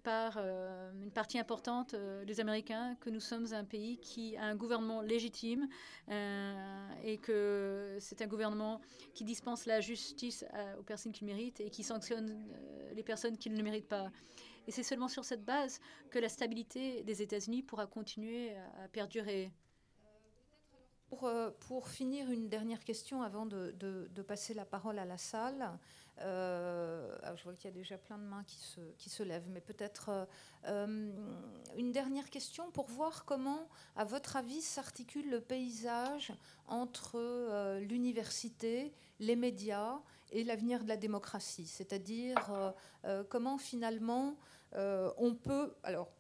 par une partie importante des Américains que nous sommes un pays qui a un gouvernement légitime et que c'est un gouvernement qui dispense la justice aux personnes qui le méritent et qui sanctionne les personnes qui ne le méritent pas. Et c'est seulement sur cette base que la stabilité des États-Unis pourra continuer à perdurer. Pour finir, une dernière question avant de passer la parole à la salle. Je vois qu'il y a déjà plein de mains qui se lèvent, mais peut-être une dernière question pour voir comment, à votre avis, s'articule le paysage entre l'université, les médias et l'avenir de la démocratie. C'est-à-dire comment finalement on peut... Alors,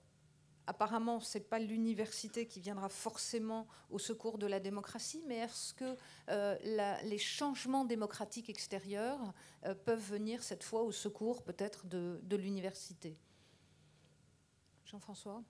apparemment, ce n'est pas l'université qui viendra forcément au secours de la démocratie, mais est-ce que les changements démocratiques extérieurs peuvent venir cette fois au secours peut-être de l'université? Jean-François?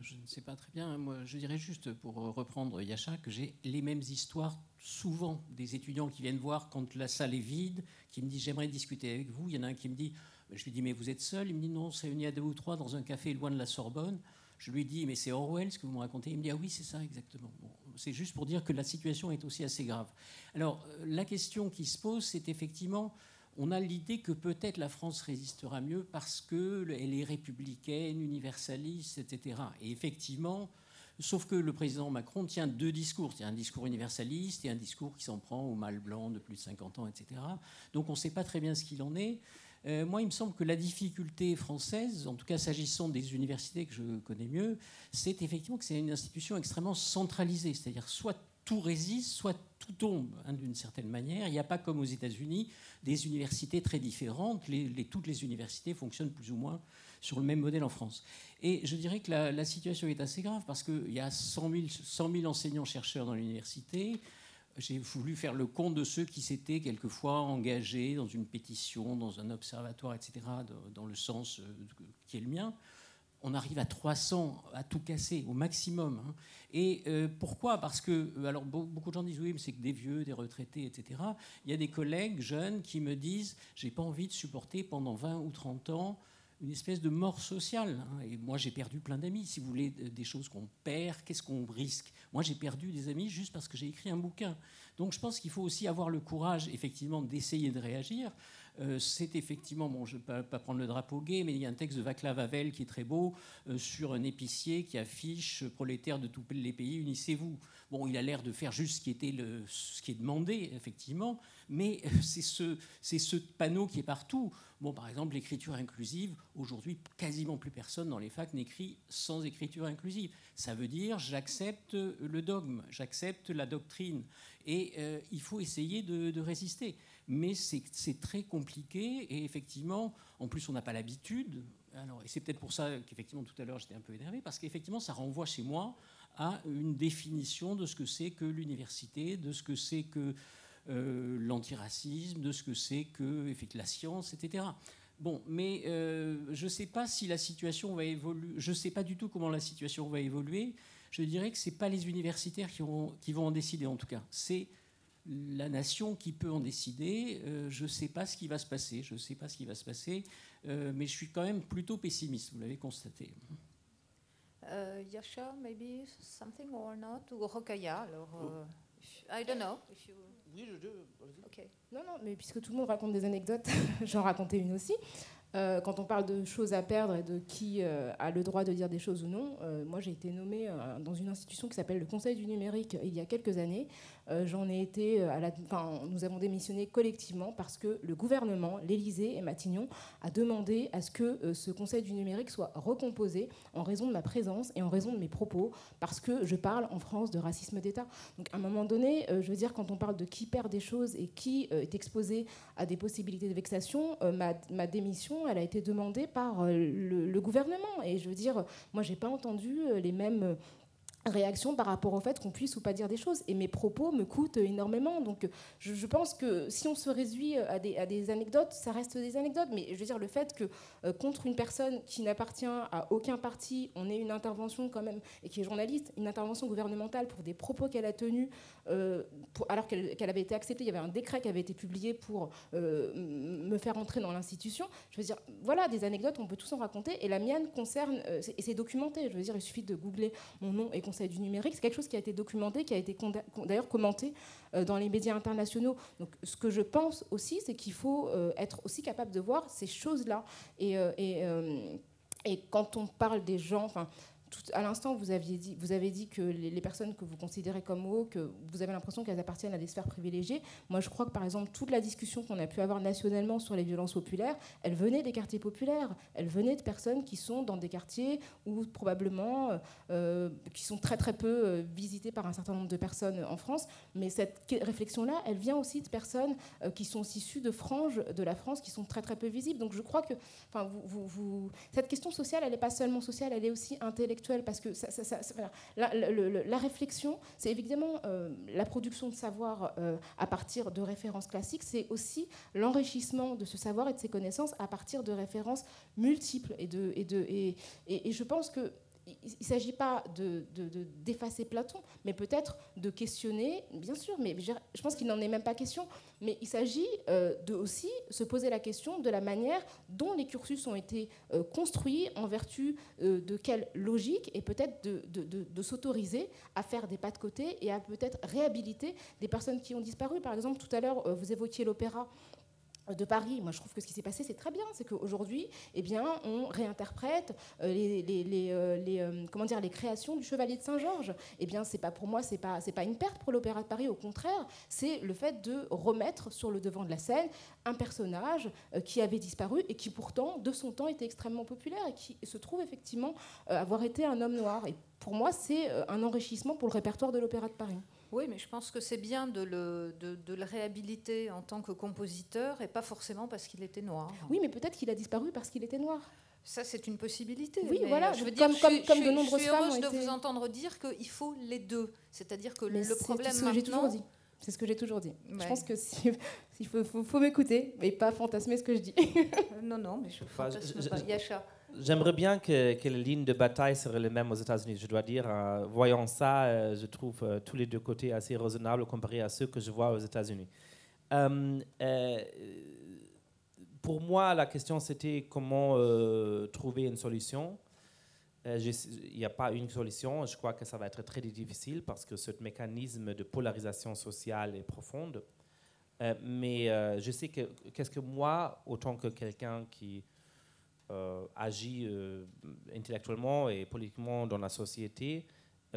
Je ne sais pas très bien. Moi, je dirais juste, pour reprendre Yasha, que j'ai les mêmes histoires souvent des étudiants qui viennent voir quand la salle est vide, qui me disent « j'aimerais discuter avec vous ». Il y en a un qui me dit, je lui dis « mais vous êtes seul ?» Il me dit « non, c'est réuni à 2 ou 3 dans un café loin de la Sorbonne ». Je lui dis « mais c'est Orwell ce que vous me racontez ?» Il me dit « ah oui, c'est ça exactement ». Bon, c'est juste pour dire que la situation est aussi assez grave. Alors, la question qui se pose, c'est effectivement... On a l'idée que peut-être la France résistera mieux parce qu'elle est républicaine, universaliste, etc. Et effectivement, sauf que le président Macron tient 2 discours. Il y a un discours universaliste et un discours qui s'en prend aux mâles blancs de plus de 50 ans, etc. Donc on ne sait pas très bien ce qu'il en est. Moi, il me semble que la difficulté française, en tout cas s'agissant des universités que je connais mieux, c'est effectivement que c'est une institution extrêmement centralisée. C'est-à-dire soit tout résiste, soit tout tombe, hein, d'une certaine manière. Il n'y a pas comme aux États-Unis des universités très différentes. Toutes les universités fonctionnent plus ou moins sur le même modèle en France. Et je dirais que la situation est assez grave parce qu'il y a 100 000 enseignants-chercheurs dans l'université. J'ai voulu faire le compte de ceux qui s'étaient quelquefois engagés dans une pétition, dans un observatoire, etc., dans le sens qui est le mien. On arrive à 300, à tout casser, au maximum. Hein. Et pourquoi? Parce que, alors beaucoup de gens disent oui, mais c'est que des vieux, des retraités, etc. Il y a des collègues jeunes qui me disent j'ai pas envie de supporter pendant 20 ou 30 ans une espèce de mort sociale. Hein. Et moi, j'ai perdu plein d'amis. Si vous voulez des choses qu'on perd, qu'est-ce qu'on risque? Moi, j'ai perdu des amis juste parce que j'ai écrit un bouquin. Donc, je pense qu'il faut aussi avoir le courage, effectivement, d'essayer de réagir. C'est effectivement, bon, je ne vais pas prendre le drapeau gay, mais il y a un texte de Václav Havel qui est très beau sur un épicier qui affiche « Prolétaires de tous les pays, unissez-vous ». Bon, il a l'air de faire juste ce qui est demandé, effectivement, mais c'est ce panneau qui est partout. Bon, par exemple, l'écriture inclusive, aujourd'hui, quasiment plus personne dans les facs n'écrit sans écriture inclusive. Ça veut dire j'accepte le dogme, j'accepte la doctrine, et il faut essayer de résister. Mais c'est très compliqué et effectivement, en plus on n'a pas l'habitude. Alors, et c'est peut-être pour ça qu'effectivement tout à l'heure j'étais un peu énervé, parce qu'effectivement ça renvoie chez moi à une définition de ce que c'est que l'université, de ce que c'est que l'antiracisme, de ce que c'est que la science, etc. Bon, mais je ne sais pas si la situation va évoluer. Je ne sais pas du tout comment la situation va évoluer. Je dirais que ce n'est pas les universitaires qui vont en décider, en tout cas. C'est la nation qui peut en décider. Je ne sais pas ce qui va se passer. Je ne sais pas ce qui va se passer. Mais je suis quand même plutôt pessimiste, vous l'avez constaté. Yasha, maybe something or not? Ou Rokaya, alors... I don't know. If you... Oui, je... Okay. Non, mais puisque tout le monde raconte des anecdotes, j'en racontais une aussi. Quand on parle de choses à perdre et de qui a le droit de dire des choses ou non, moi j'ai été nommée dans une institution qui s'appelle le Conseil du numérique il y a quelques années. J'en ai été nous avons démissionné collectivement parce que le gouvernement, l'Élysée et Matignon a demandé à ce que ce Conseil du numérique soit recomposé en raison de ma présence et en raison de mes propos, parce que je parle en France de racisme d'État. Donc à un moment donné, je veux dire, quand on parle de qui perd des choses et qui est exposé à des possibilités de vexation, ma démission, elle a été demandée par le gouvernement. Et je veux dire, moi, j'ai pas entendu les mêmes réaction par rapport au fait qu'on puisse ou pas dire des choses. Et mes propos me coûtent énormément. Donc je pense que si on se réduit à des anecdotes, ça reste des anecdotes. Mais je veux dire, le fait que contre une personne qui n'appartient à aucun parti, on ait une intervention quand même, et qui est journaliste, une intervention gouvernementale pour des propos qu'elle a tenus, alors qu'elle avait été acceptée, il y avait un décret qui avait été publié pour me faire entrer dans l'institution. Je veux dire, voilà, des anecdotes, on peut tous en raconter. Et la mienne concerne, et c'est documenté, je veux dire, il suffit de googler mon nom et Conseil du numérique, c'est quelque chose qui a été documenté, qui a été d'ailleurs commenté dans les médias internationaux. Donc ce que je pense aussi, c'est qu'il faut être aussi capable de voir ces choses-là. Et quand on parle des gens... À l'instant, vous avez dit que les personnes que vous considérez comme woke, que vous avez l'impression qu'elles appartiennent à des sphères privilégiées. Moi, je crois que, par exemple, toute la discussion qu'on a pu avoir nationalement sur les violences populaires, elle venait des quartiers populaires. Elle venait de personnes qui sont dans des quartiers où, probablement, qui sont très, très peu visités par un certain nombre de personnes en France. Mais cette réflexion-là, elle vient aussi de personnes qui sont issues de franges de la France qui sont très, très peu visibles. Donc, je crois que cette question sociale, elle n'est pas seulement sociale, elle est aussi intellectuelle. Parce que la réflexion, c'est évidemment la production de savoir à partir de références classiques, c'est aussi l'enrichissement de ce savoir et de ces connaissances à partir de références multiples. Et je pense que il ne s'agit pas d'effacer Platon, mais peut-être de questionner, bien sûr, mais je pense qu'il n'en est même pas question, mais il s'agit de aussi se poser la question de la manière dont les cursus ont été construits, en vertu de quelle logique, et peut-être de s'autoriser à faire des pas de côté et à peut-être réhabiliter des personnes qui ont disparu. Par exemple, tout à l'heure, vous évoquiez l'opéra de Paris. Moi, je trouve que ce qui s'est passé, c'est très bien. C'est qu'aujourd'hui, eh bien, on réinterprète les créations du Chevalier de Saint-Georges. Eh bien, pour moi, c'est pas une perte pour l'Opéra de Paris. Au contraire, c'est le fait de remettre sur le devant de la scène un personnage qui avait disparu et qui, pourtant, de son temps, était extrêmement populaire et qui se trouve effectivement avoir été un homme noir. Et pour moi, c'est un enrichissement pour le répertoire de l'Opéra de Paris. Oui, mais je pense que c'est bien de le réhabiliter en tant que compositeur et pas forcément parce qu'il était noir. Oui, mais peut-être qu'il a disparu parce qu'il était noir. Ça, c'est une possibilité. Oui, voilà. Je veux dire, comme de nombreuses femmes je suis heureuse de vous entendre dire qu'il faut les deux. C'est-à-dire que le problème maintenant... J'ai toujours dit. C'est ce que j'ai toujours dit. Ouais. Je pense que il faut m'écouter, mais pas fantasmer ce que je dis. Non, mais je fantasme pas. Yasha. J'aimerais bien que les lignes de bataille seraient les mêmes aux États-Unis. Je dois dire, voyant ça, je trouve tous les deux côtés assez raisonnables comparé à ceux que je vois aux États-Unis. Pour moi, la question, c'était comment trouver une solution. Il n'y a pas une solution. Je crois que ça va être très difficile parce que ce mécanisme de polarisation sociale est profond. Mais je sais qu'est-ce que moi, autant que quelqu'un qui agit intellectuellement et politiquement dans la société,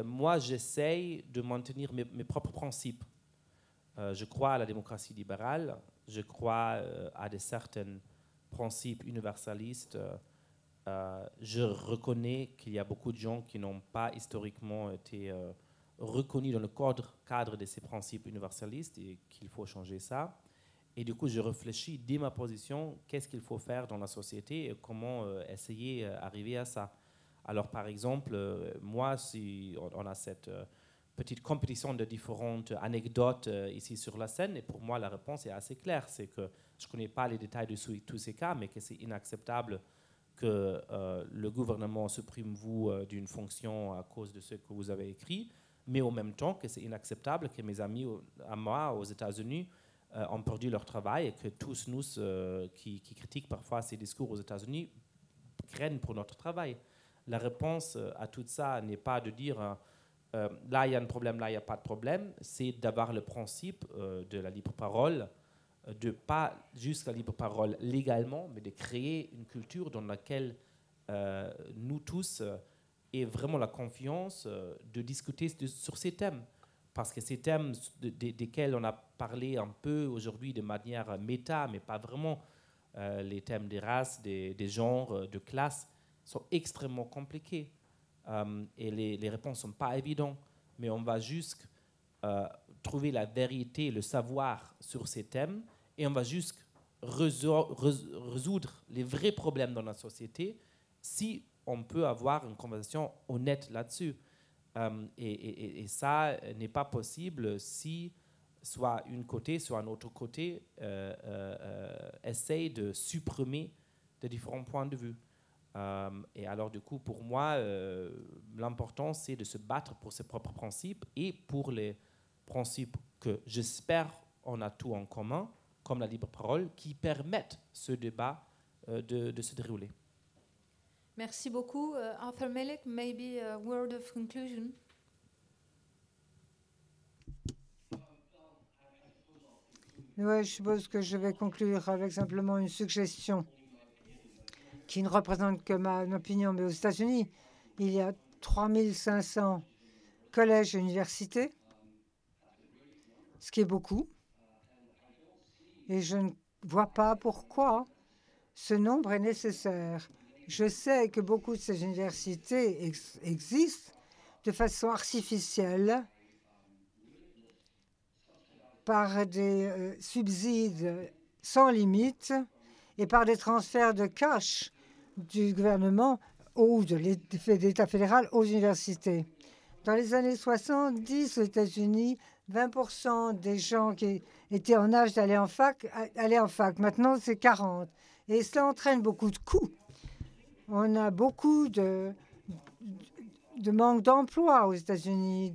moi, j'essaye de maintenir mes propres principes. Je crois à la démocratie libérale, je crois à certains principes universalistes. Je reconnais qu'il y a beaucoup de gens qui n'ont pas historiquement été reconnus dans le cadre de ces principes universalistes et qu'il faut changer ça. Et du coup, je réfléchis dès ma position, qu'est-ce qu'il faut faire dans la société et comment essayer d'arriver à ça. Alors, par exemple, moi, si on a cette petite compétition de différentes anecdotes ici sur la scène, et pour moi, la réponse est assez claire. C'est que je ne connais pas les détails de tous ces cas, mais que c'est inacceptable que le gouvernement supprime vous d'une fonction à cause de ce que vous avez écrit, mais en même temps que c'est inacceptable que mes amis à moi aux États-Unis ont perdu leur travail et que tous nous qui critiquent parfois ces discours aux États-Unis craignent pour notre travail. La réponse à tout ça n'est pas de dire là il y a un problème, là il n'y a pas de problème, c'est d'avoir le principe de la libre parole, de pas juste la libre parole légalement, mais de créer une culture dans laquelle nous tous ayons vraiment la confiance de discuter sur ces thèmes. Parce que ces thèmes desquels on a parlé un peu aujourd'hui de manière méta, mais pas vraiment, les thèmes des races, des genres, de classes, sont extrêmement compliqués. Et les réponses ne sont pas évidentes. Mais on va juste trouver la vérité, le savoir sur ces thèmes, et on va juste résoudre les vrais problèmes dans la société si on peut avoir une conversation honnête là-dessus. Et ça n'est pas possible si soit un côté, soit un autre côté essaye de supprimer de différents points de vue. Et alors, du coup, pour moi, l'important, c'est de se battre pour ses propres principes et pour les principes que j'espère on a tout en commun, comme la libre parole, qui permettent ce débat de se dérouler. Merci beaucoup. Arthur Melick, maybe a word of conclusion. Oui, je suppose que je vais conclure avec simplement une suggestion qui ne représente que ma opinion. Mais aux États-Unis, il y a 3500 collèges et universités, ce qui est beaucoup. Et je ne vois pas pourquoi ce nombre est nécessaire. Je sais que beaucoup de ces universités existent de façon artificielle par des subsides sans limite et par des transferts de cash du gouvernement ou de l'État fédéral aux universités. Dans les années 70, aux États-Unis, 20% des gens qui étaient en âge d'aller en fac allaient en fac. Maintenant, c'est 40%. Et cela entraîne beaucoup de coûts. On a beaucoup de manque d'emploi aux États-Unis.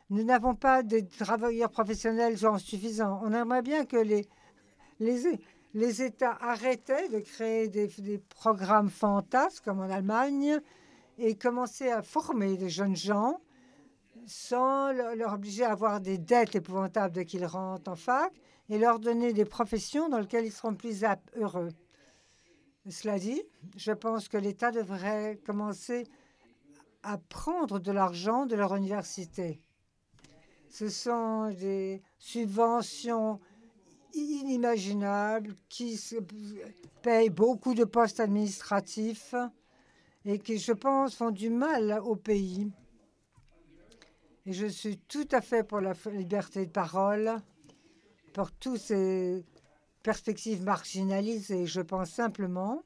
Nous n'avons pas de travailleurs professionnels suffisants. On aimerait bien que les États arrêtaient de créer des programmes fantasmes comme en Allemagne et commençaient à former des jeunes gens sans leur obliger à avoir des dettes épouvantables dès qu'ils rentrent en fac et leur donner des professions dans lesquelles ils seront plus heureux. Cela dit, je pense que l'État devrait commencer à prendre de l'argent de leur université. Ce sont des subventions inimaginables qui payent beaucoup de postes administratifs et qui, je pense, font du mal au pays. Et je suis tout à fait pour la liberté de parole, pour toutes ces perspectives marginalisées. Je pense simplement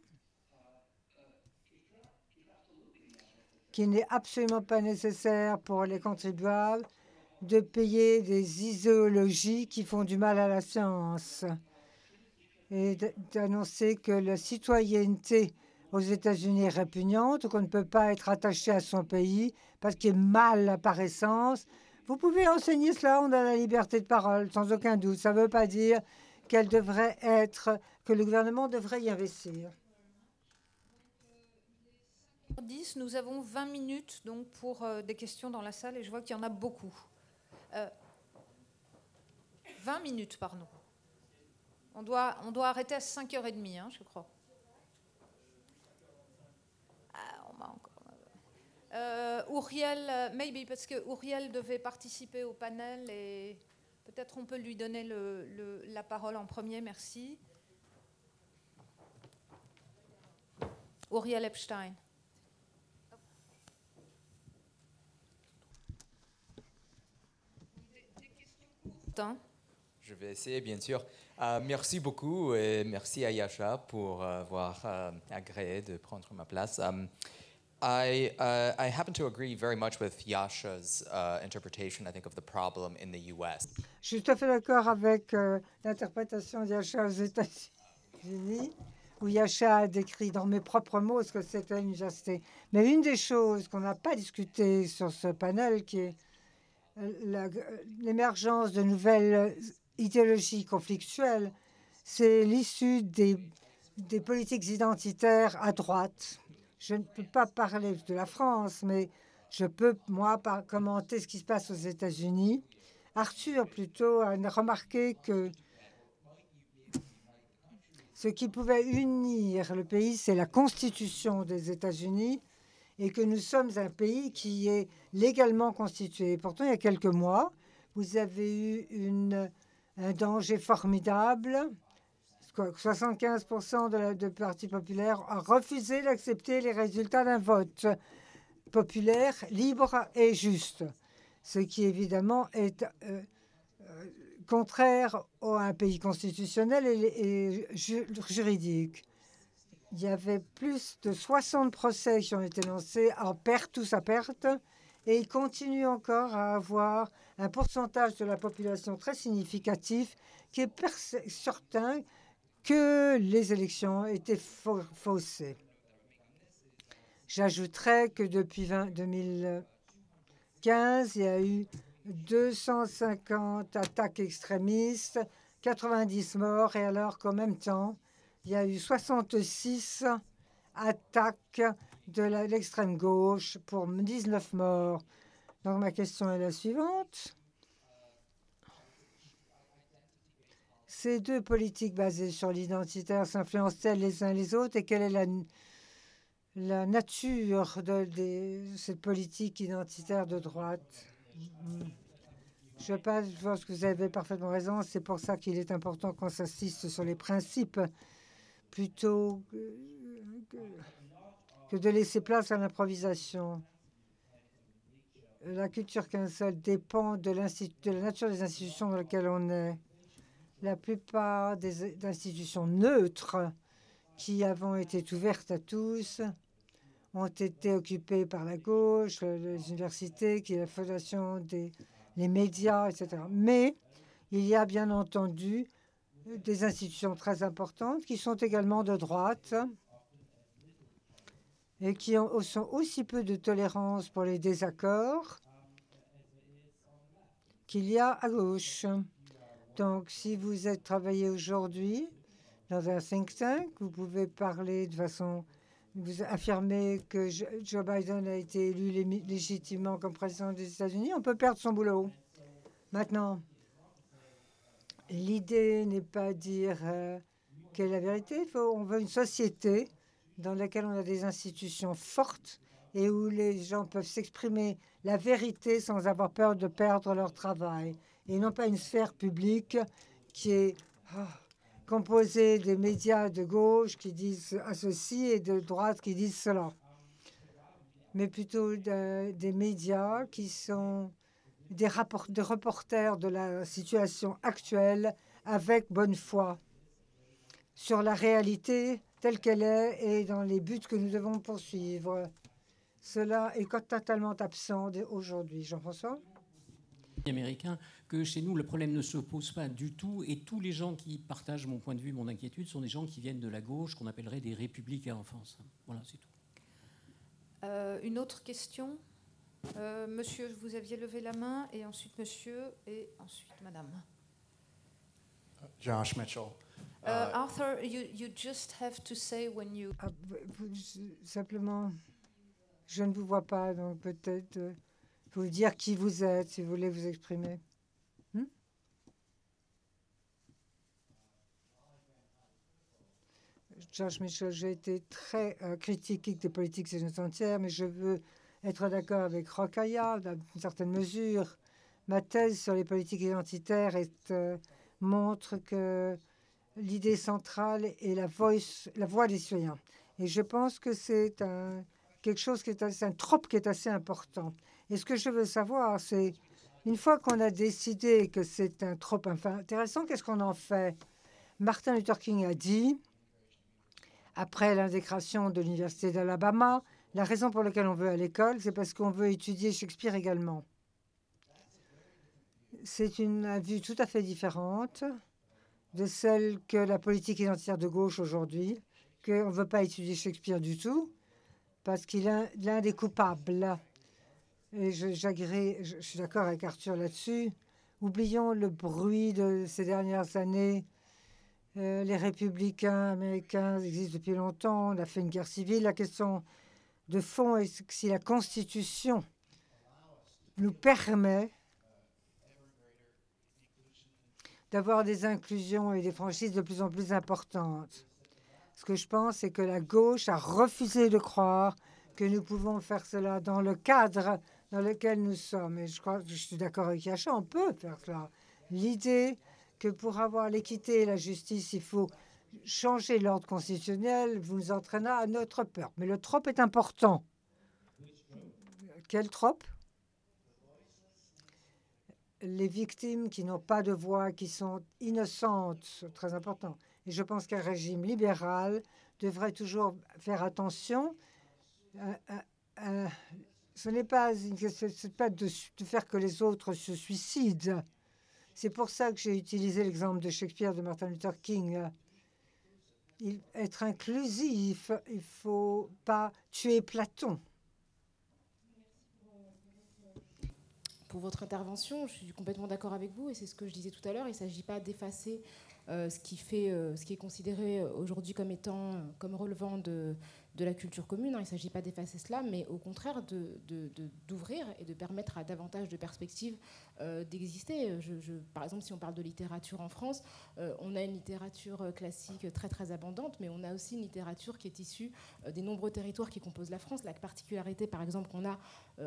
qu'il n'est absolument pas nécessaire pour les contribuables de payer des idéologies qui font du mal à la science et d'annoncer que la citoyenneté aux États-Unis est répugnante, qu'on ne peut pas être attaché à son pays parce qu'il est mal par essence. Vous pouvez enseigner cela, on a la liberté de parole, sans aucun doute. Ça ne veut pas dire qu'elle devrait être, que le gouvernement devrait y investir. Nous avons 20 minutes donc, pour des questions dans la salle et je vois qu'il y en a beaucoup. 20 minutes, pardon. On doit arrêter à 5h30, hein, je crois. On m'a encore... Ouriel, maybe, parce que Ouriel devait participer au panel et peut-être on peut lui donner la parole en premier, merci. Ouriel Epstein. Je vais essayer, bien sûr. Merci beaucoup et merci à Yasha pour avoir agréé de prendre ma place. I happen to agree very much with Yasha's interpretation, I think, of the problem in the US. Je suis tout à fait d'accord avec l'interprétation de Yasha aux États-Unis, où Yasha a décrit dans mes propres mots ce que c'était l'université. Mais une des choses qu'on n'a pas discutées sur ce panel, qui est l'émergence de nouvelles idéologies conflictuelles, c'est l'issue des politiques identitaires à droite. Je ne peux pas parler de la France, mais je peux, moi, commenter ce qui se passe aux États-Unis. Arthur, plutôt, a remarqué que ce qui pouvait unir le pays, c'est la Constitution des États-Unis et que nous sommes un pays qui est légalement constitué. Pourtant, il y a quelques mois, vous avez eu un danger formidable. 75% du Parti populaire a refusé d'accepter les résultats d'un vote populaire, libre et juste, ce qui évidemment est contraire à un pays constitutionnel et juridique. Il y avait plus de 60 procès qui ont été lancés tous à perte, Et il continue encore à avoir un pourcentage de la population très significatif qui est certain que les élections étaient faussées. J'ajouterais que depuis 2015, il y a eu 250 attaques extrémistes, 90 morts, et alors qu'en même temps, il y a eu 66 attaques de l'extrême gauche pour 19 morts. Donc ma question est la suivante. Ces deux politiques basées sur l'identitaire s'influencent-elles les uns les autres et quelle est la nature de cette politique identitaire de droite? Je pense que vous avez parfaitement raison. C'est pour ça qu'il est important qu'on s'assiste sur les principes plutôt que de laisser place à l'improvisation. La culture cancel dépend de la nature des institutions dans lesquelles on est. La plupart des institutions neutres qui avant étaient ouvertes à tous ont été occupées par la gauche, les universités, qui est la fondation les médias, etc. Mais il y a bien entendu des institutions très importantes qui sont également de droite et qui ont aussi peu de tolérance pour les désaccords qu'il y a à gauche. Donc, si vous êtes travaillé aujourd'hui dans un think tank, vous pouvez parler de façon... Vous affirmez que Joe Biden a été élu légitimement comme président des États-Unis. On peut perdre son boulot. Maintenant, l'idée n'est pas de dire quelle est la vérité. On veut une société dans laquelle on a des institutions fortes et où les gens peuvent s'exprimer la vérité sans avoir peur de perdre leur travail. Et non pas une sphère publique qui est composée des médias de gauche qui disent ceci et de droite qui disent cela. Mais plutôt des médias qui sont des reporters de la situation actuelle avec bonne foi sur la réalité telle qu'elle est et dans les buts que nous devons poursuivre. Cela est totalement absent aujourd'hui. Jean-François? Américain, que chez nous, le problème ne se pose pas du tout et tous les gens qui partagent mon point de vue, mon inquiétude, sont des gens qui viennent de la gauche, qu'on appellerait des républicains en France. Voilà, c'est tout. Une autre question? Monsieur, vous aviez levé la main, et ensuite monsieur, et ensuite madame. Josh Mitchell. Arthur, you just have to say when you... Simplement, je ne vous vois pas, donc peut-être vous dire qui vous êtes, si vous voulez vous exprimer. Josh Mitchell, j'ai été très critique des politiques entières, mais je veux être d'accord avec Rokhaya dans une certaine mesure. Ma thèse sur les politiques identitaires montre que l'idée centrale est la voix des citoyens. Et je pense que c'est quelque chose qui est un trope qui est assez important. Et ce que je veux savoir, c'est, une fois qu'on a décidé que c'est un trope intéressant, qu'est-ce qu'on en fait? Martin Luther King a dit, après l'indécration de l'Université d'Alabama, la raison pour laquelle on veut à l'école, c'est parce qu'on veut étudier Shakespeare également. C'est une vue tout à fait différente de celle que la politique identitaire de gauche aujourd'hui, qu'on ne veut pas étudier Shakespeare du tout, parce qu'il est l'un des coupables. Et je suis d'accord avec Arthur là-dessus. Oublions le bruit de ces dernières années. Les républicains américains existent depuis longtemps. On a fait une guerre civile. La question de fond est si la Constitution nous permet d'avoir des inclusions et des franchises de plus en plus importantes. Ce que je pense, c'est que la gauche a refusé de croire que nous pouvons faire cela dans le cadre dans lequel nous sommes. Et je crois que je suis d'accord avec Yasha, on peut faire cela. L'idée que pour avoir l'équité et la justice, il faut changer l'ordre constitutionnel vous nous entraînera à notre peur. Mais le trope est important. Quel trope? Les victimes qui n'ont pas de voix, qui sont innocentes, c'est très important. Et je pense qu'un régime libéral devrait toujours faire attention à ce n'est pas de faire que les autres se suicident. C'est pour ça que j'ai utilisé l'exemple de Shakespeare, de Martin Luther King. Être inclusif, il ne faut pas tuer Platon. Pour votre intervention, je suis complètement d'accord avec vous et c'est ce que je disais tout à l'heure. Il ne s'agit pas d'effacer ce qui est considéré aujourd'hui comme relevant de la culture commune. Il ne s'agit pas d'effacer cela, mais au contraire d'ouvrir et de permettre à davantage de perspectives d'exister. Par exemple, si on parle de littérature en France, on a une littérature classique très très abondante, mais on a aussi une littérature qui est issue des nombreux territoires qui composent la France. La particularité, par exemple, qu'on a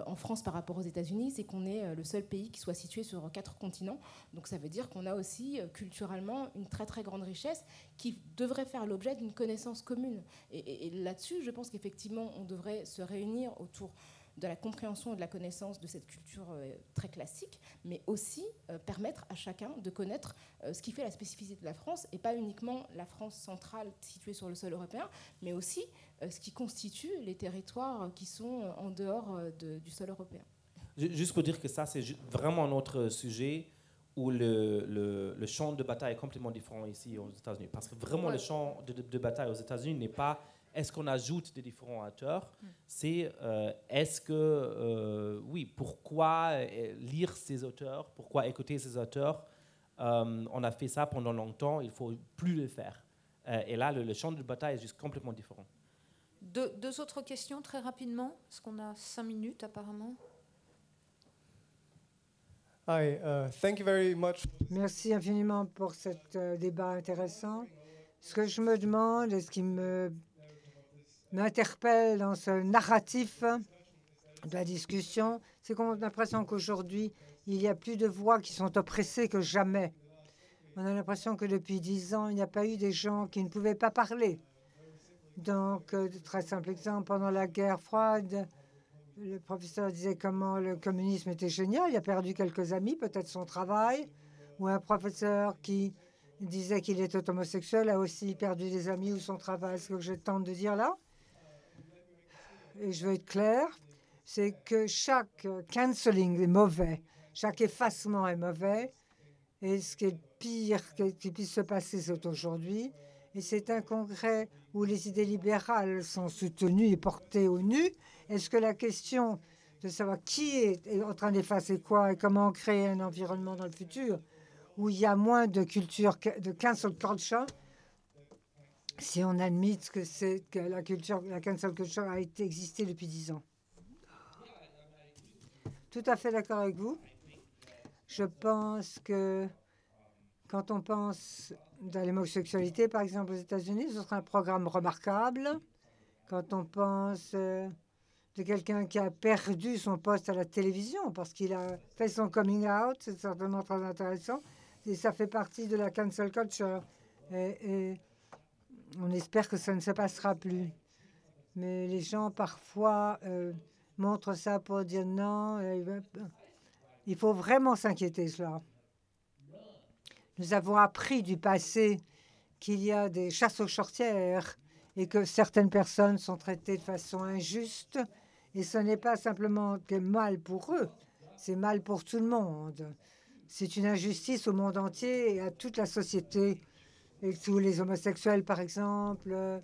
en France par rapport aux États-Unis, c'est qu'on est le seul pays qui soit situé sur 4 continents. Donc ça veut dire qu'on a aussi culturellement une très très grande richesse qui devrait faire l'objet d'une connaissance commune. Et là-dessus, je pense qu'effectivement, on devrait se réunir autour de la compréhension et de la connaissance de cette culture très classique, mais aussi permettre à chacun de connaître ce qui fait la spécificité de la France, et pas uniquement la France centrale située sur le sol européen, mais aussi ce qui constitue les territoires qui sont en dehors du sol européen. Juste pour dire que ça, c'est vraiment un autre sujet où le champ de bataille est complètement différent ici aux États-Unis. Parce que vraiment, le champ de bataille aux États-Unis n'est pas est-ce qu'on ajoute des différents auteurs, c'est est-ce que, pourquoi lire ces auteurs, pourquoi écouter ces auteurs. On a fait ça pendant longtemps, il ne faut plus le faire. Et là, le champ de bataille est juste complètement différent. Deux autres questions très rapidement, parce qu'on a 5 minutes apparemment. Hi, thank you very much. Merci infiniment pour cet débat intéressant. Ce que je me demande et ce qui m'interpelle dans ce narratif de la discussion, c'est qu'on a l'impression qu'aujourd'hui, il y a plus de voix qui sont oppressées que jamais. On a l'impression que depuis 10 ans, il n'y a pas eu des gens qui ne pouvaient pas parler. Donc, très simple exemple, pendant la guerre froide, le professeur disait comment le communisme était génial. Il a perdu quelques amis, peut-être son travail. Ou un professeur qui disait qu'il était homosexuel a aussi perdu des amis ou son travail. Ce que je tente de dire là, et je veux être clair, c'est que chaque cancelling est mauvais, chaque effacement est mauvais. Et ce qui est le pire qui puisse se passer, c'est aujourd'hui. Et c'est un congrès où les idées libérales sont soutenues et portées au nu. Est-ce que la question de savoir qui est en train d'effacer quoi et comment créer un environnement dans le futur où il y a moins de culture, de cancel culture, si on admet que la cancel culture a existé depuis 10 ans? Tout à fait d'accord avec vous. Je pense que quand on pense dans l'homosexualité, par exemple, aux États-Unis, ce sera un programme remarquable. Quand on pense de quelqu'un qui a perdu son poste à la télévision parce qu'il a fait son coming out, c'est certainement très intéressant. Et ça fait partie de la cancel culture. Et on espère que ça ne se passera plus. Mais les gens, parfois, montrent ça pour dire non. Il faut vraiment s'inquiéter, cela. Nous avons appris du passé qu'il y a des chasses aux sorcières et que certaines personnes sont traitées de façon injuste. Et ce n'est pas simplement que mal pour eux, c'est mal pour tout le monde. C'est une injustice au monde entier et à toute la société. Et tous les homosexuels, par exemple.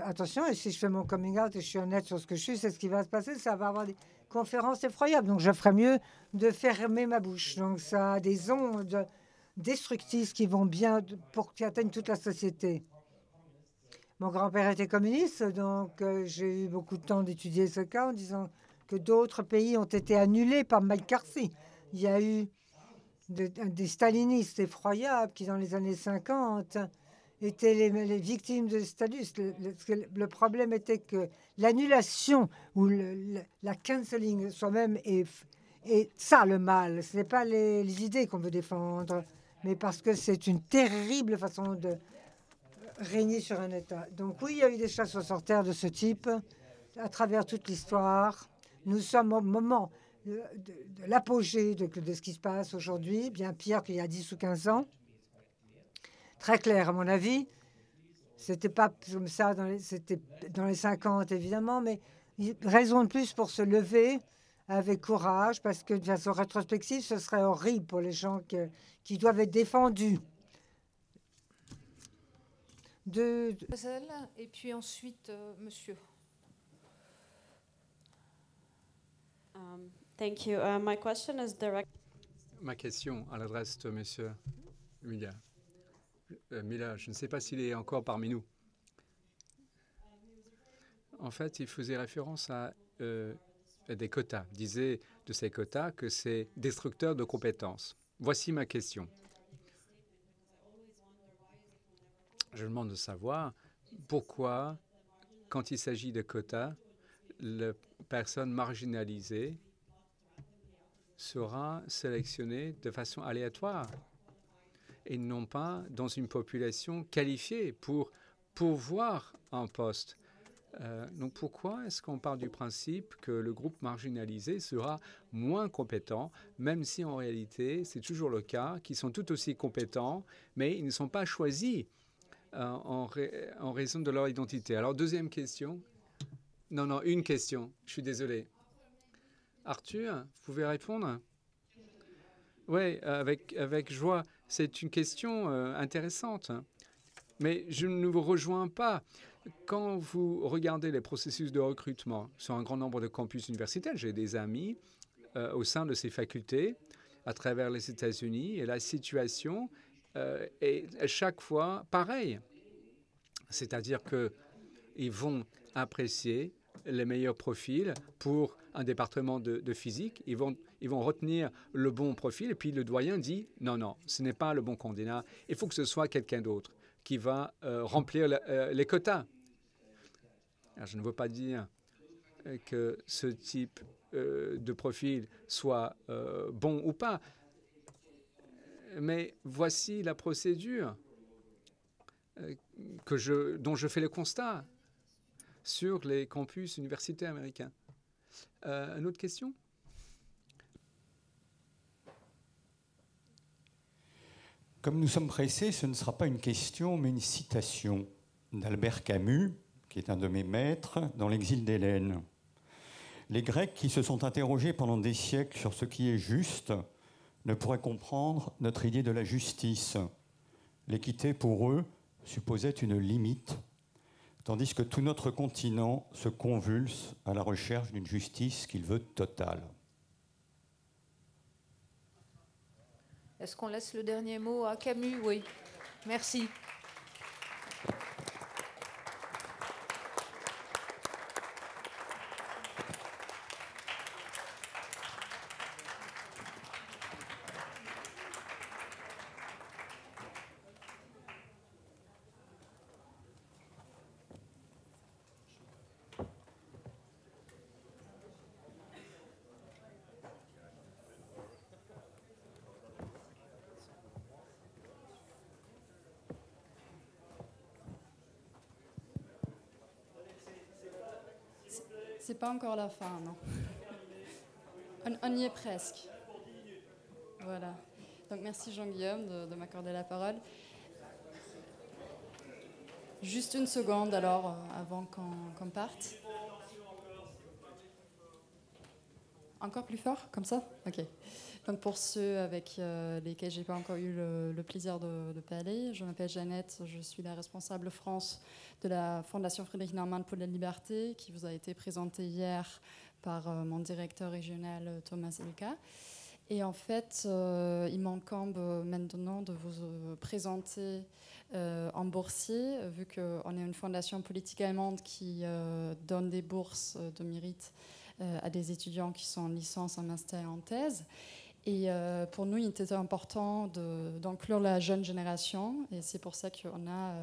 Attention, et si je fais mon coming out et je suis honnête sur ce que je suis, c'est ce qui va se passer. Ça va avoir des conférences effroyables. Donc, je ferais mieux de fermer ma bouche. Donc, ça a des ondes destructrices qui vont bien pour qui atteignent toute la société. Mon grand-père était communiste, donc j'ai eu beaucoup de temps d'étudier ce cas en disant que d'autres pays ont été annulés par McCarthy. Il y a eu des stalinistes effroyables qui, dans les années 50, étaient les victimes de Staliniste. Le problème était que l'annulation ou la cancelling soi-même est ça le mal. Ce n'est pas les idées qu'on veut défendre, mais parce que c'est une terrible façon de régner sur un État. Donc oui, il y a eu des chasses aux sorcières de ce type à travers toute l'histoire. Nous sommes au moment de l'apogée de ce qui se passe aujourd'hui, bien pire qu'il y a 10 ou 15 ans. Très clair, à mon avis. C'était pas comme ça, c'était dans les 50, évidemment, mais raison de plus pour se lever avec courage, parce que de façon rétrospective, ce serait horrible pour les gens qui doivent être défendus. Et puis ensuite, monsieur. Thank you. My question is direct. Ma question à l'adresse de monsieur Miller. Miller, je ne sais pas s'il est encore parmi nous. En fait, il faisait référence à des quotas. Il disait de ces quotas que c'est destructeur de compétences. Voici ma question. Je demande de savoir pourquoi, quand il s'agit de quotas, la personne marginalisée sera sélectionnée de façon aléatoire et non pas dans une population qualifiée pour pourvoir un poste. Donc pourquoi est-ce qu'on part du principe que le groupe marginalisé sera moins compétent, même si en réalité c'est toujours le cas, qu'ils sont tout aussi compétents, mais ils ne sont pas choisis en raison de leur identité. Alors deuxième question. Non, une question. Je suis désolé. Arthur, vous pouvez répondre? Oui, avec joie. C'est une question intéressante. Mais je ne vous rejoins pas. Quand vous regardez les processus de recrutement sur un grand nombre de campus universitaires, j'ai des amis au sein de ces facultés à travers les États-Unis et la situation est à chaque fois pareille. C'est-à-dire qu'ils vont apprécier les meilleurs profils pour un département de physique. Ils vont retenir le bon profil et puis le doyen dit non, ce n'est pas le bon candidat. Il faut que ce soit quelqu'un d'autre qui va remplir les quotas. Alors, je ne veux pas dire que ce type de profil soit bon ou pas, mais voici la procédure dont je fais le constat sur les campus universitaires américains. Une autre question? Comme nous sommes pressés, ce ne sera pas une question, mais une citation d'Albert Camus, qui est un de mes maîtres, dans l'Exil d'Hélène. Les Grecs qui se sont interrogés pendant des siècles sur ce qui est juste ne pourraient comprendre notre idée de la justice. L'équité, pour eux, supposait une limite, tandis que tout notre continent se convulse à la recherche d'une justice qu'il veut totale. Est-ce qu'on laisse le dernier mot à Camus? Oui. Merci. C'est pas encore la fin, non. On y est presque. Voilà. Donc merci Jean-Guillaume de m'accorder la parole. Juste une seconde alors, avant qu'on parte. Encore plus fort, comme ça? Ok. Donc pour ceux avec lesquels j'ai pas encore eu le plaisir de parler, je m'appelle Jeannette, je suis la responsable France de la Fondation Friedrich Naumann pour la liberté, qui vous a été présentée hier par mon directeur régional Thomas Ilka. Et en fait, il m'incombe maintenant de vous présenter en boursier, vu qu'on est une fondation politique allemande qui donne des bourses de mérite à des étudiants qui sont en licence, en master et en thèse. Et pour nous, il était important d'inclure la jeune génération. Et c'est pour ça qu'on a,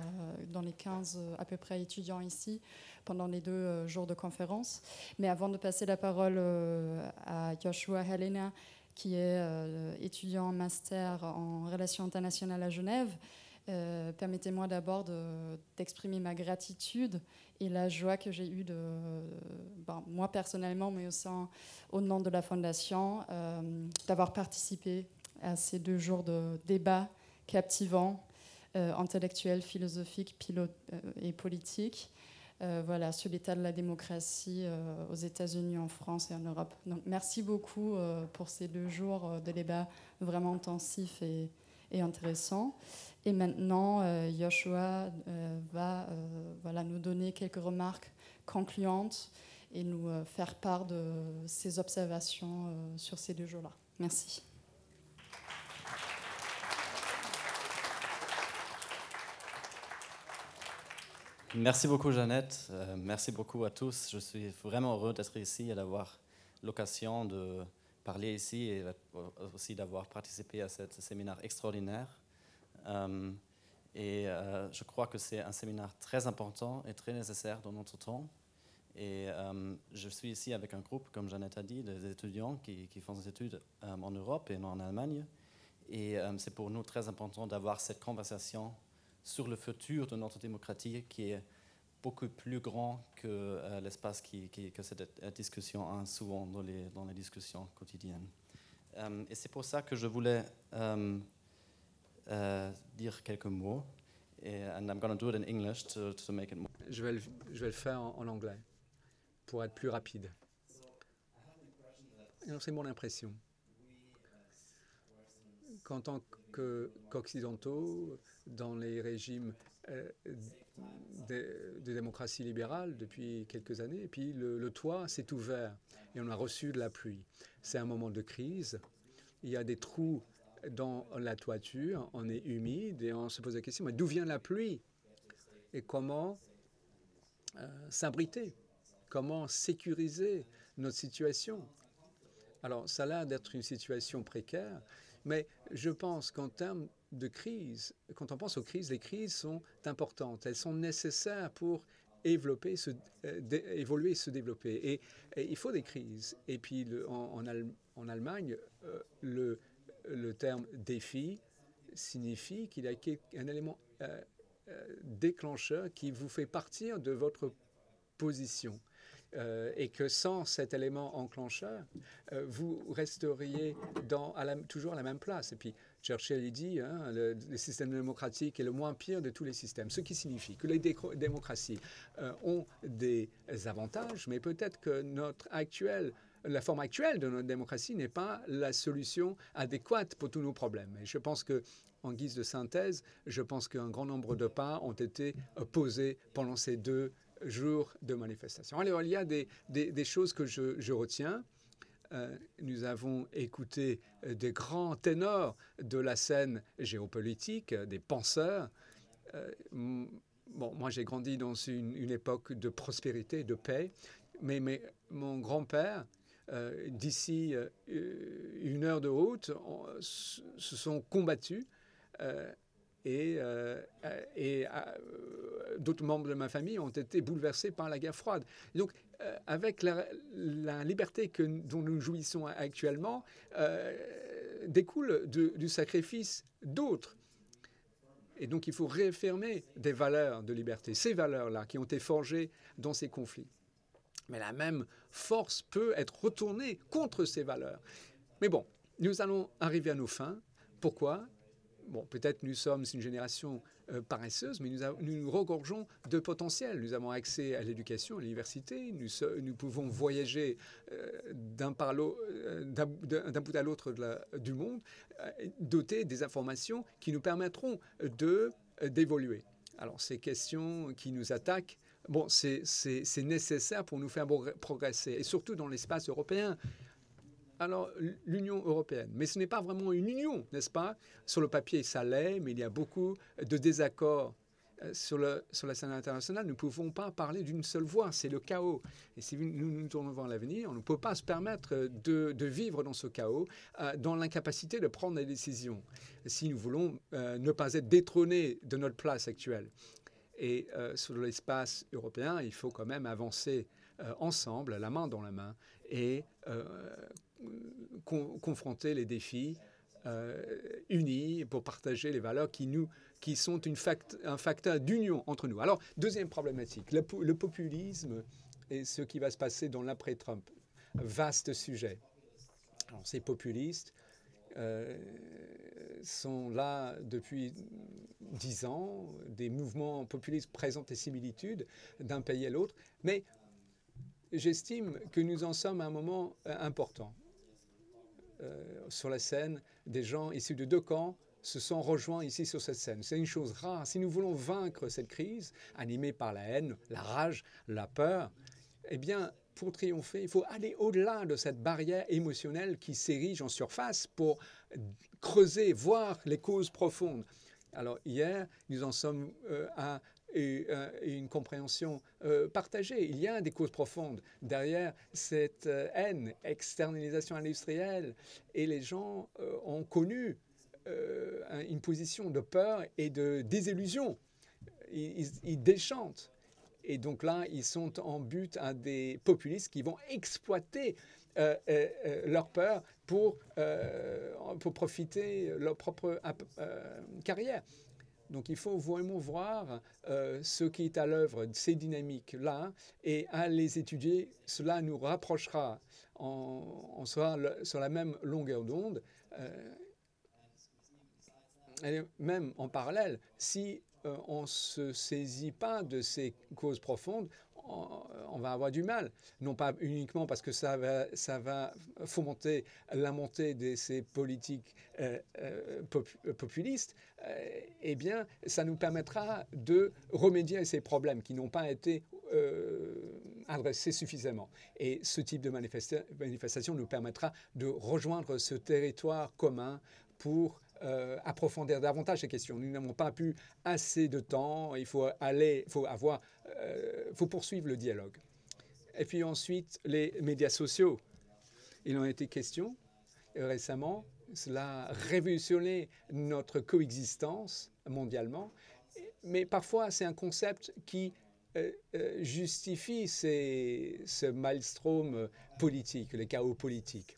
dans les 15 à peu près étudiants ici, pendant les 2 jours de conférence. Mais avant de passer la parole à Joshua Helena, qui est étudiant en master en relations internationales à Genève, permettez-moi d'abord d'exprimer ma gratitude et la joie que j'ai eue moi personnellement, mais aussi au nom de la Fondation, d'avoir participé à ces 2 jours de débat captivants, intellectuels, philosophiques et politiques, voilà, sur l'état de la démocratie aux États-Unis, en France et en Europe. Donc, merci beaucoup pour ces 2 jours de débat vraiment intensifs et intéressants. Et maintenant, Yoshua va voilà, nous donner quelques remarques concluantes et nous faire part de ses observations sur ces 2 jours-là. Merci. Merci beaucoup, Jeannette. Merci beaucoup à tous. Je suis vraiment heureux d'être ici et d'avoir l'occasion de parler ici et aussi d'avoir participé à ce séminaire extraordinaire. Je crois que c'est un séminaire très important et très nécessaire dans notre temps. Et je suis ici avec un groupe, comme Jeannette a dit, des étudiants qui font des études en Europe et en Allemagne. Et c'est pour nous très important d'avoir cette conversation sur le futur de notre démocratie qui est beaucoup plus grand que l'espace que cette discussion a souvent dans les discussions quotidiennes. Et c'est pour ça que je voulais dire quelques mots. And I'm going to do it in English to make it more. Je vais le faire en anglais pour être plus rapide. C'est mon impression qu'en tant qu'occidentaux, dans les régimes de démocratie libérale depuis quelques années, et puis le toit s'est ouvert et on a reçu de la pluie. C'est un moment de crise. Il y a des trous dans la toiture, on est humide et on se pose la question, mais d'où vient la pluie? Et comment s'abriter? Comment sécuriser notre situation? Alors, ça a l'air d'être une situation précaire, mais je pense qu'en termes de crise, quand on pense aux crises, les crises sont importantes. Elles sont nécessaires pour évoluer, se développer. Et il faut des crises. Et puis, en Allemagne, le terme défi signifie qu'il y a un élément déclencheur qui vous fait partir de votre position. Et que sans cet élément enclencheur, vous resteriez toujours à la même place. Et puis, Churchill dit, le système démocratique est le moins pire de tous les systèmes, ce qui signifie que les démocraties ont des avantages, mais peut-être que la forme actuelle de notre démocratie n'est pas la solution adéquate pour tous nos problèmes. Et je pense que, en guise de synthèse, je pense qu'un grand nombre de pas ont été posés pendant ces 2 jours de manifestation. Alors, il y a des choses que je retiens. Nous avons écouté des grands ténors de la scène géopolitique, des penseurs. Moi, j'ai grandi dans une époque de prospérité, de paix, mais mon grand-père, d'ici 1 heure de route, se sont combattus et d'autres membres de ma famille ont été bouleversés par la guerre froide. Et donc, avec la liberté dont nous jouissons actuellement, découle du sacrifice d'autres. Et donc, il faut réaffirmer des valeurs de liberté, ces valeurs-là qui ont été forgées dans ces conflits. Mais la même force peut être retournée contre ces valeurs. Mais bon, nous allons arriver à nos fins. Pourquoi ? Bon, peut-être nous sommes une génération paresseuse, mais nous regorgeons de potentiel. Nous avons accès à l'éducation, à l'université. Nous pouvons voyager d'un bout à l'autre du monde, dotés des informations qui nous permettront d'évoluer. Alors, ces questions qui nous attaquent, bon, c'est nécessaire pour nous faire progresser, et surtout dans l'espace européen. Alors, l'Union européenne. Mais ce n'est pas vraiment une union, n'est-ce pas? Sur le papier, ça l'est, mais il y a beaucoup de désaccords sur la scène internationale. Nous ne pouvons pas parler d'une seule voix, c'est le chaos. Et si nous nous tournons vers l'avenir, on ne peut pas se permettre de vivre dans ce chaos, dans l'incapacité de prendre des décisions, si nous voulons ne pas être détrônés de notre place actuelle. Et sur l'espace européen, il faut quand même avancer ensemble, la main dans la main, et confronter les défis unis pour partager les valeurs qui sont un facteur d'union entre nous. Alors, deuxième problématique, le populisme et ce qui va se passer dans l'après-Trump. Vaste sujet. Alors, ces populistes sont là depuis 10 ans, des mouvements populistes présentent des similitudes d'un pays à l'autre, mais j'estime que nous en sommes à un moment important. Sur la scène, des gens issus de deux camps se sont rejoints ici sur cette scène. C'est une chose rare. Si nous voulons vaincre cette crise, animée par la haine, la rage, la peur, eh bien, pour triompher, il faut aller au-delà de cette barrière émotionnelle qui s'érige en surface pour creuser, voir les causes profondes. Alors hier, nous en sommes à une compréhension partagée. Il y a des causes profondes derrière cette haine, externalisation industrielle, et les gens ont connu une position de peur et de désillusion. Ils déchantent. Et donc là, ils sont en but à des populistes qui vont exploiter leur peur pour profiter de leur propre carrière. Donc il faut vraiment voir ce qui est à l'œuvre de ces dynamiques-là et à les étudier. Cela nous rapprochera. On sera sur la même longueur d'onde. Et même en parallèle, si on ne se saisit pas de ces causes profondes, on va avoir du mal. Non pas uniquement parce que ça va fomenter la montée de ces politiques populistes, eh bien, ça nous permettra de remédier à ces problèmes qui n'ont pas été adressés suffisamment. Et ce type de manifestation nous permettra de rejoindre ce territoire commun pour approfondir davantage ces questions. Nous n'avons pas eu assez de temps. Il faut poursuivre le dialogue. Et puis ensuite, les médias sociaux. Il en a été question récemment. Cela a révolutionné notre coexistence mondialement. Mais parfois, c'est un concept qui justifie ce maelstrom politique, le chaos politique.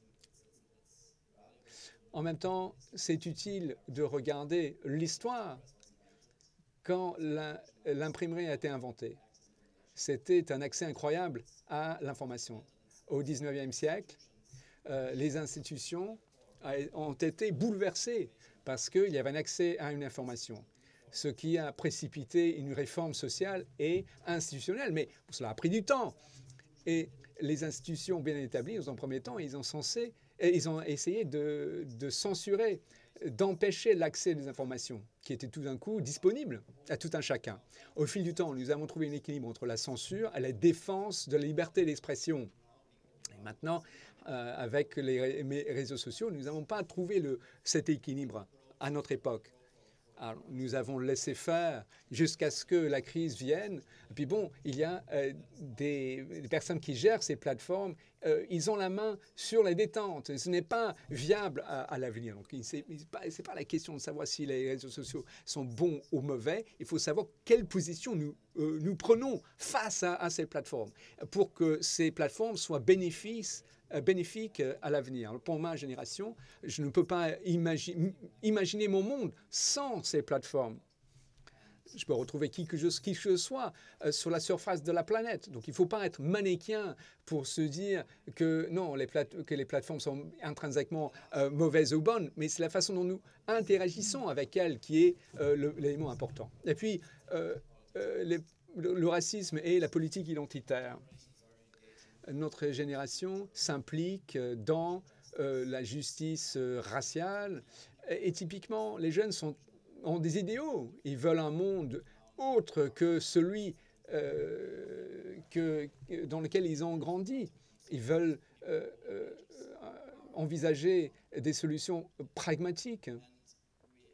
En même temps, c'est utile de regarder l'histoire. Quand l'imprimerie a été inventée, c'était un accès incroyable à l'information. Au XIXe siècle, les institutions ont été bouleversées parce qu'il y avait un accès à une information, ce qui a précipité une réforme sociale et institutionnelle. Mais cela a pris du temps. Et les institutions bien établies, dans un premier temps, ils ont essayé de censurer, d'empêcher l'accès des informations qui étaient tout d'un coup disponibles à tout un chacun. Au fil du temps, nous avons trouvé un équilibre entre la censure et la défense de la liberté d'expression. Et maintenant, avec les réseaux sociaux, nous n'avons pas trouvé cet équilibre à notre époque. Alors, nous avons laissé faire jusqu'à ce que la crise vienne. Et puis bon, il y a des personnes qui gèrent ces plateformes. Ils ont la main sur les détentes. Ce n'est pas viable à l'avenir. Donc, ce n'est pas la question de savoir si les réseaux sociaux sont bons ou mauvais. Il faut savoir quelle position nous prenons face à ces plateformes pour que ces plateformes soient bénéfiques à l'avenir. Pour ma génération, je ne peux pas imaginer mon monde sans ces plateformes. Je peux retrouver qui que je sois sur la surface de la planète. Donc il ne faut pas être manichéen pour se dire que non, que les plateformes sont intrinsèquement mauvaises ou bonnes, mais c'est la façon dont nous interagissons avec elles qui est l'élément important. Et puis, le racisme et la politique identitaire. Notre génération s'implique dans la justice raciale. Et typiquement, les jeunes ont des idéaux. Ils veulent un monde autre que celui dans lequel ils ont grandi. Ils veulent envisager des solutions pragmatiques,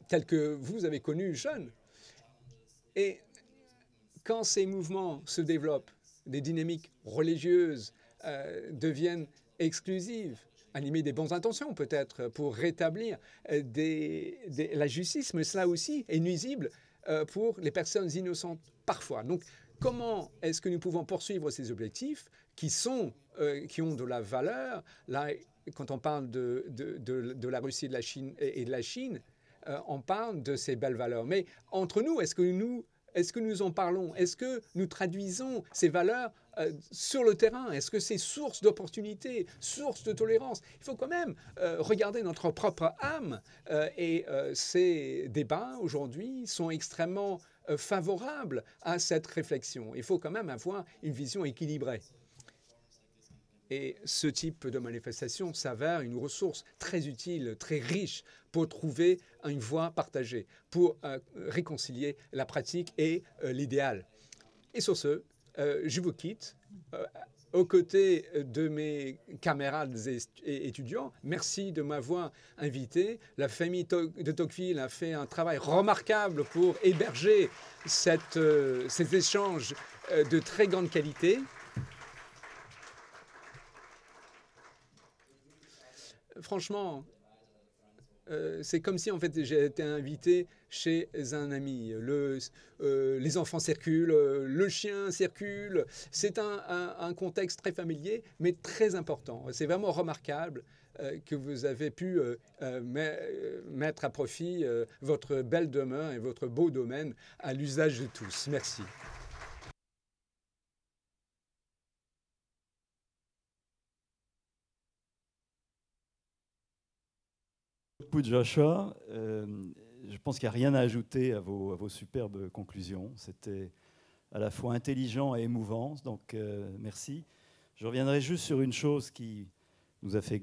telles que vous avez connues jeunes. Et quand ces mouvements se développent, des dynamiques religieuses deviennent exclusives, animées des bonnes intentions peut-être pour rétablir la justice, mais cela aussi est nuisible pour les personnes innocentes parfois. Donc comment est-ce que nous pouvons poursuivre ces objectifs qui ont de la valeur? Là, quand on parle de la Russie, de la Chine et de la Chine, on parle de ces belles valeurs. Mais entre nous, est-ce que nous en parlons? Est-ce que nous traduisons ces valeurs sur le terrain? Est-ce que c'est source d'opportunités, source de tolérance? Il faut quand même regarder notre propre âme. Ces débats aujourd'hui sont extrêmement favorables à cette réflexion. Il faut quand même avoir une vision équilibrée. Et ce type de manifestation s'avère une ressource très utile, très riche pour trouver une voie partagée, pour réconcilier la pratique et l'idéal. Et sur ce, je vous quitte aux côtés de mes camarades et étudiants. Merci de m'avoir invité. La famille de Tocqueville a fait un travail remarquable pour héberger ces échanges de très grande qualité. Franchement, c'est comme si en fait j'ai été invité chez un ami. Les enfants circulent, le chien circule. C'est un contexte très familier, mais très important. C'est vraiment remarquable que vous avez pu mettre à profit votre belle demeure et votre beau domaine à l'usage de tous. Merci. Beaucoup de Joshua. Je pense qu'il n'y a rien à ajouter à vos superbes conclusions. C'était à la fois intelligent et émouvant, donc merci. Je reviendrai juste sur une chose qui nous a fait,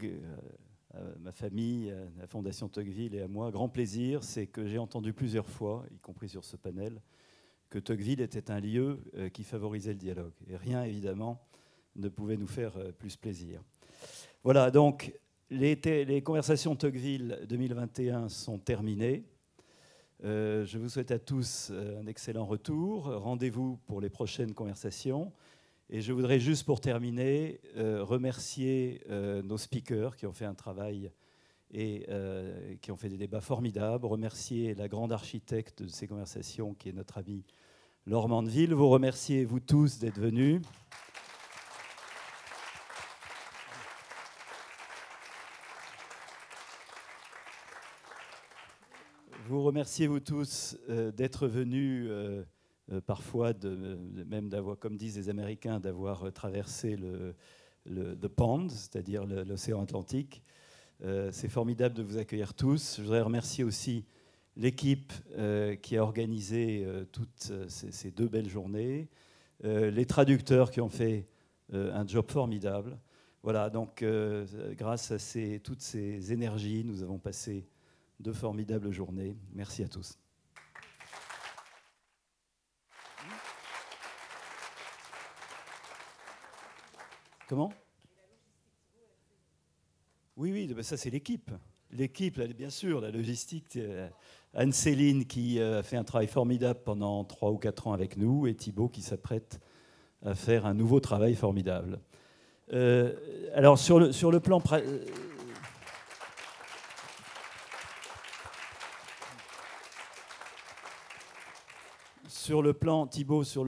à ma famille, à la Fondation Tocqueville et à moi, grand plaisir, c'est que j'ai entendu plusieurs fois, y compris sur ce panel, que Tocqueville était un lieu qui favorisait le dialogue. Et rien, évidemment, ne pouvait nous faire plus plaisir. Voilà, donc les conversations Tocqueville 2021 sont terminées. Je vous souhaite à tous un excellent retour. Rendez-vous pour les prochaines conversations. Et je voudrais juste pour terminer remercier nos speakers qui ont fait un travail et qui ont fait des débats formidables. Remercier la grande architecte de ces conversations qui est notre amie Laure Mandeville. Vous remercier, vous tous, d'être venus. Vous remerciez, vous tous, d'être venus, parfois, même d'avoir, comme disent les Américains, d'avoir traversé the pond, c'est-à-dire l'océan Atlantique. C'est formidable de vous accueillir tous. Je voudrais remercier aussi l'équipe qui a organisé toutes ces deux belles journées, les traducteurs qui ont fait un job formidable. Voilà, donc grâce à toutes ces énergies, nous avons passé de formidables journées. Merci à tous. Comment ? Oui, ça c'est l'équipe. L'équipe, bien sûr, la logistique. Anne-Céline qui a fait un travail formidable pendant 3 ou 4 ans avec nous et Thibaut qui s'apprête à faire un nouveau travail formidable. Alors sur le plan... Sur le plan, Thibaut, sur